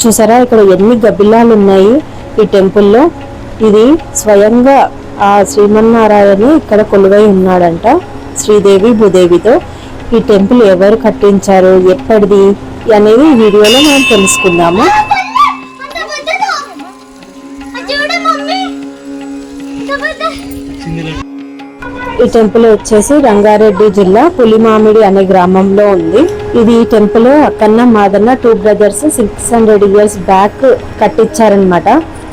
చూసారా ఇక్కడ ఎన్ని గబ్బిలాలు ఉన్నాయి ఈ టెంపుల్లో. ఇది స్వయంగా ఆ శ్రీమన్నారాయణ ఇక్కడ కొలువై ఉన్నాడంట శ్రీదేవి భూదేవితో. ఈ టెంపుల్ ఎవరు కట్టించారు, ఎప్పటిది అనేది ఈ వీడియోలో మనం తెలుసుకుందాము. ఈ టెంపుల్ వచ్చేసి రంగారెడ్డి జిల్లా పులిమామిడి అనే గ్రామంలో ఉంది. ఇది ఈ temple Akkanna Madanna 2 brothers 600 years back కట్టించారనమాట.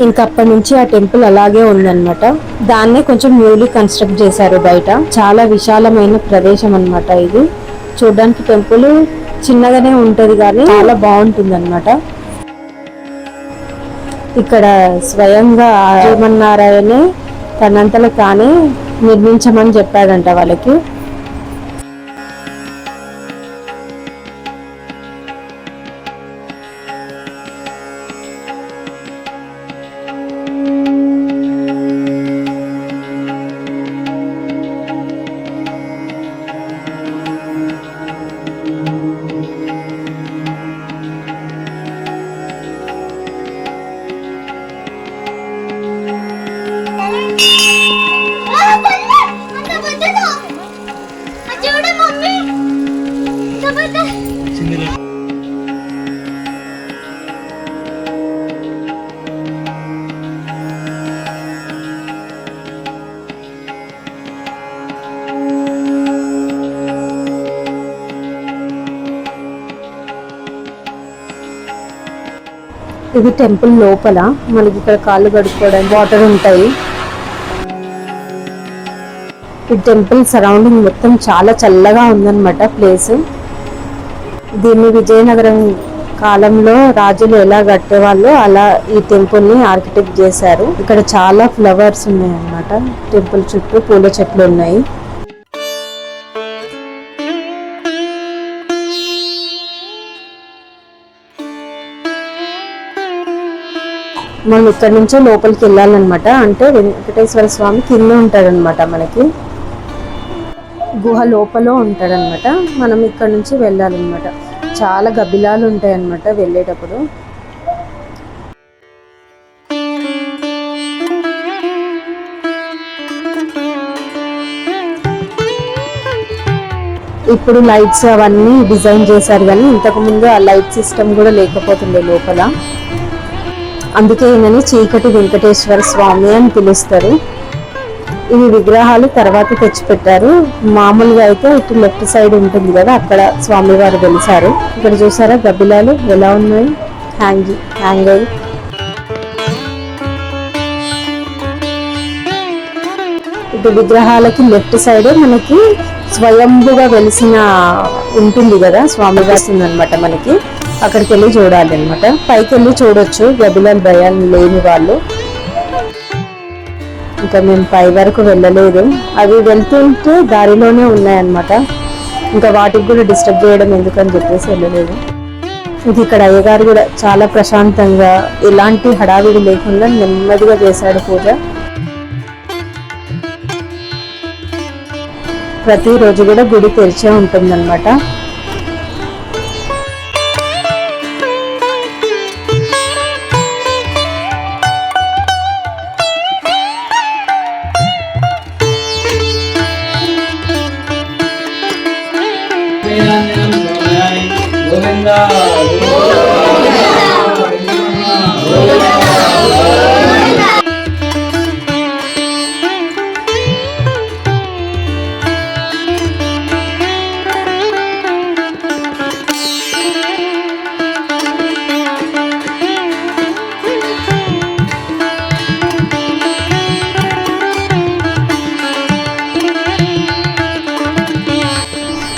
ఇంకా అప్పటి నుంచి ఆ టెంపుల్ అలాగే ఉందన్నమాట. దాన్నే కొంచెం న్యూలీ కన్స్ట్రక్ట్ చేశారు. బయట చాలా విశాలమైన ప్రదేశం అన్నమాట. ఇది చూడడానికి టెంపుల్ చిన్నగానే ఉంటది కానీ చాలా బాగుంటుంది అన్నమాట. ఇక్కడ స్వయంగా శ్రీమన్నారాయణే తనంతలో తానే నిర్మించమని చెప్పాడంట వాళ్ళకి. ఇది టెంపుల్ లోపల మనకి ఇక్కడ కాళ్ళు కడుక్కోవడానికి వాటర్ ఉంటాయి. ఈ టెంపుల్ సరౌండింగ్ మొత్తం చాలా చల్లగా ఉందన్నమాట ప్లేస్. దీన్ని విజయనగరం కాలంలో రాజులు ఎలా కట్టేవాళ్ళు అలా ఈ టెంపుల్ ని ఆర్కిటెక్ట్ చేశారు. ఇక్కడ చాలా ఫ్లవర్స్ ఉన్నాయి అన్నమాట. టెంపుల్ చుట్టూ పూల చెట్లు ఉన్నాయి. మనం ఇక్కడ నుంచే లోపలికి వెళ్ళాలన్నమాట. అంటే వెంకటేశ్వర స్వామి కింద ఉంటాడనమాట. మనకి గుహ లోపల ఉంటాడనమాట. మనం ఇక్కడ నుంచి వెళ్ళాలన్నమాట. చాలా గబ్బిలాలు ఉంటాయి అన్నమాట వెళ్ళేటప్పుడు. ఇప్పుడు లైట్స్ అవన్నీ డిజైన్ చేశారు కానీ ఇంతకు ముందు ఆ లైట్ సిస్టమ్ కూడా లేకపోతుండే లోపల. అందుకే ఈయనని చీకటి వెంకటేశ్వర స్వామి అని పిలుస్తారు. ఇవి విగ్రహాలు తర్వాత తెచ్చిపెట్టారు. మామూలుగా అయితే ఇటు లెఫ్ట్ సైడ్ ఉంటుంది కదా, అక్కడ స్వామివారు వెలిసారు. ఇక్కడ చూసారా గబ్బిలాలు ఎలా ఉన్నాయి, హ్యాంగ్ అయ్యి. ఇటు విగ్రహాలకి లెఫ్ట్ సైడ్ మనకి స్వయంభుగా వెలిసిన ఉంటుంది కదా స్వామివారి అనమాట. మనకి అక్కడికి వెళ్ళి చూడాలి అనమాట. పైకి వెళ్ళి చూడొచ్చు గబ్బిలాలు భయాలు లేని వాళ్ళు. ఇంకా మేము పై వరకు వెళ్ళలేదు. అవి వెళ్తుంటే దారిలోనే ఉన్నాయన్నమాట. ఇంకా వాటికి కూడా డిస్టర్బ్ చేయడం ఎందుకని చెప్పేసి వెళ్ళలేదు. ఇది ఇక్కడ అయ్యగారు కూడా చాలా ప్రశాంతంగా ఎలాంటి హడావిడి లేకుండా నెమ్మదిగా చేశాడు పూజ. ప్రతిరోజు కూడా గుడి తెరిచే ఉంటుందన్నమాట.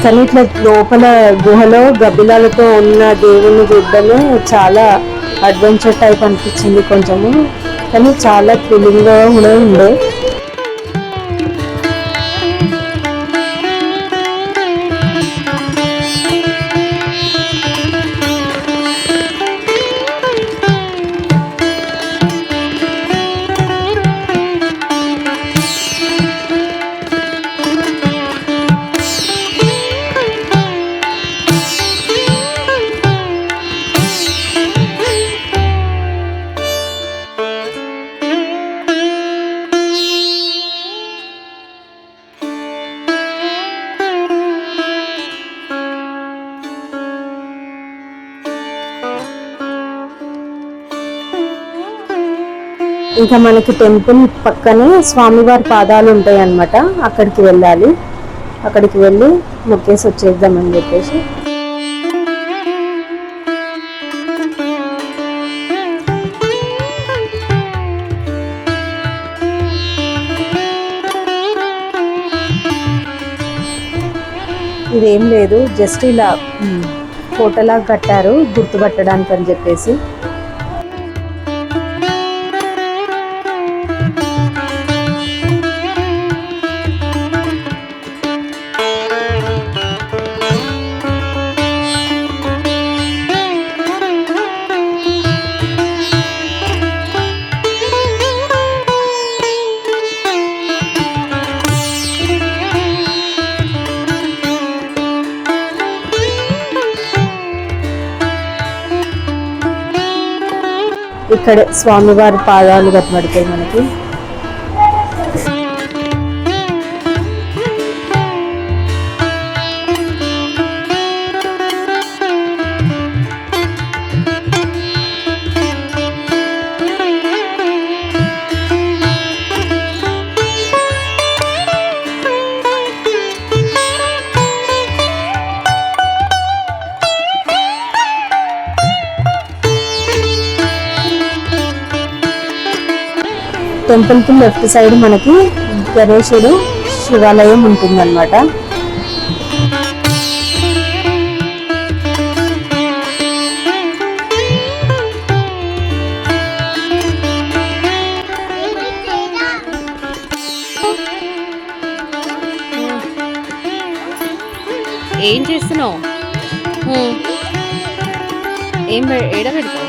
కానీ ఇట్లా లోపల గుహలో గబ్బిలాలతో ఉన్న దేవుని చూడడమే చాలా అడ్వెంచర్ టైప్ అనిపించింది కొంచెము. కానీ చాలా థ్రిల్లింగ్ గా కూడా ఉండే. ఇంకా మనకి టెంపుల్ పక్కనే స్వామివారి పాదాలు ఉంటాయి అన్నమాట, అక్కడికి వెళ్ళాలి. అక్కడికి వెళ్ళి మొక్కేసి వచ్చేద్దామని చెప్పేసి. ఇదేం లేదు, జస్ట్ ఇలా ఫోటోలా కట్టారు గుర్తుపట్టడానికి అని చెప్పేసి. ఇక్కడ స్వామివారి పాదాలు కనబడతాయి మనకి. టెంపుల్ కి లెఫ్ట్ సైడ్ మనకి గణేశుడు శివాలయం ఉంటుందన్నమాట. ఏం చేస్తున్నావు? ఏం ఏడ పెడతావు?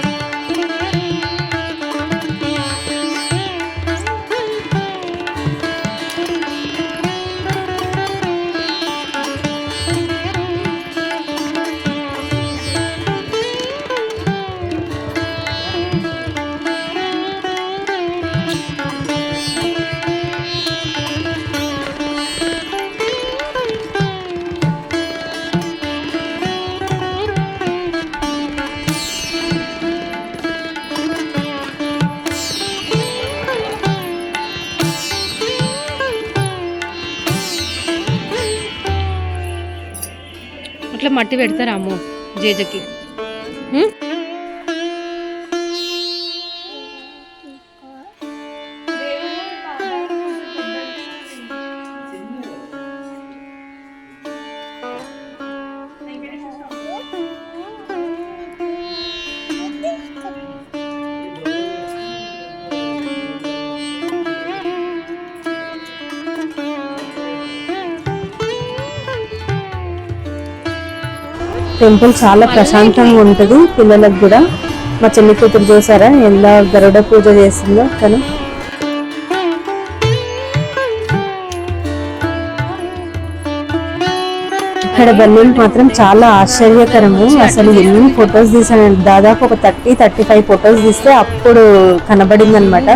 అట్లా మట్టి పెడతారా అమ్మో జేజకి? టెంపుల్ చాలా ప్రశాంతంగా ఉంటుంది పిల్లలకు కూడా. మా చెల్లి కూతురు చూసారా ఎలా గరుడ పూజ చేసిందో తను. ఇక్కడ బల్లీలు మాత్రం చాలా ఆశ్చర్యకరము. అసలు ఎన్ని ఫొటోస్ తీసాను, దాదాపు ఒక 30-35 ఫొటోస్ తీస్తే అప్పుడు కనబడింది అనమాట.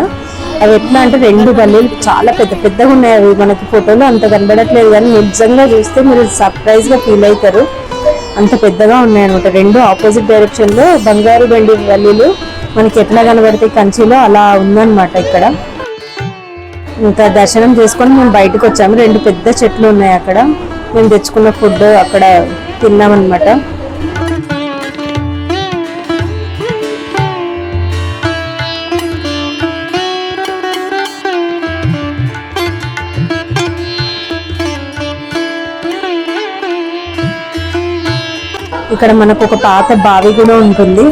అవి ఎట్లా అంటే 2 బల్లీలు చాలా పెద్ద పెద్దగా ఉన్నాయి. అవి మనకి ఫోటోలో అంత కనబడట్లేదు, కానీ నిజంగా చూస్తే మీరు సర్ప్రైజ్ గా ఫీల్ అవుతారు, అంత పెద్దగా ఉన్నాయి అనమాట. 2 ఆపోజిట్ డైరెక్షన్ లో బంగారు వెండి బల్లీలు మనకి ఎట్లా కనబడతాయి కంచిలో, అలా ఉందన్నమాట ఇక్కడ. ఇంకా దర్శనం చేసుకొని మేము బయటకు వచ్చాము. 2 పెద్ద చెట్లు ఉన్నాయి అక్కడ. మేము తెచ్చుకున్న ఫుడ్ అక్కడ తిన్నామన్నమాట. ఇక్కడ మనకు ఒక పాత బావి కూడా ఉంటుంది.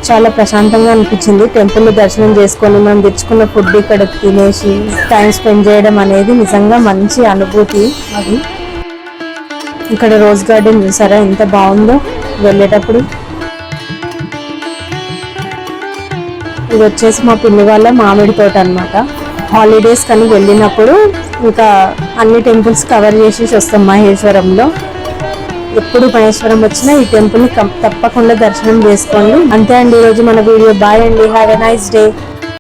చాలా ప్రశాంతంగా అనిపించింది. టెంపుల్ దర్శనం చేసుకొని మనం తెచ్చుకున్న ఫుడ్ ఇక్కడ తినేసి టైం స్పెండ్ చేయడం అనేది నిజంగా మంచి అనుభూతి. అది ఇక్కడ రోజ్ గార్డెన్ చూసారా ఎంత బాగుందో వెళ్ళేటప్పుడు. ఇది వచ్చేసి మా పిన్ని వాళ్ళ మామిడి తోట అన్నమాట. హాలిడేస్ కానీ వెళ్ళినప్పుడు ఇంకా అన్ని టెంపుల్స్ కవర్ చేసేసి వస్తాం మహేశ్వరంలో. ఎప్పుడు మహేశ్వరం వచ్చినా ఈ టెంపుల్ ని తప్పకుండా దర్శనం చేసుకోండి. అంతే అండి ఈ రోజు మన వీడియో. బాయ్ అండి, హ్యావ్ ఎ నైస్ డే.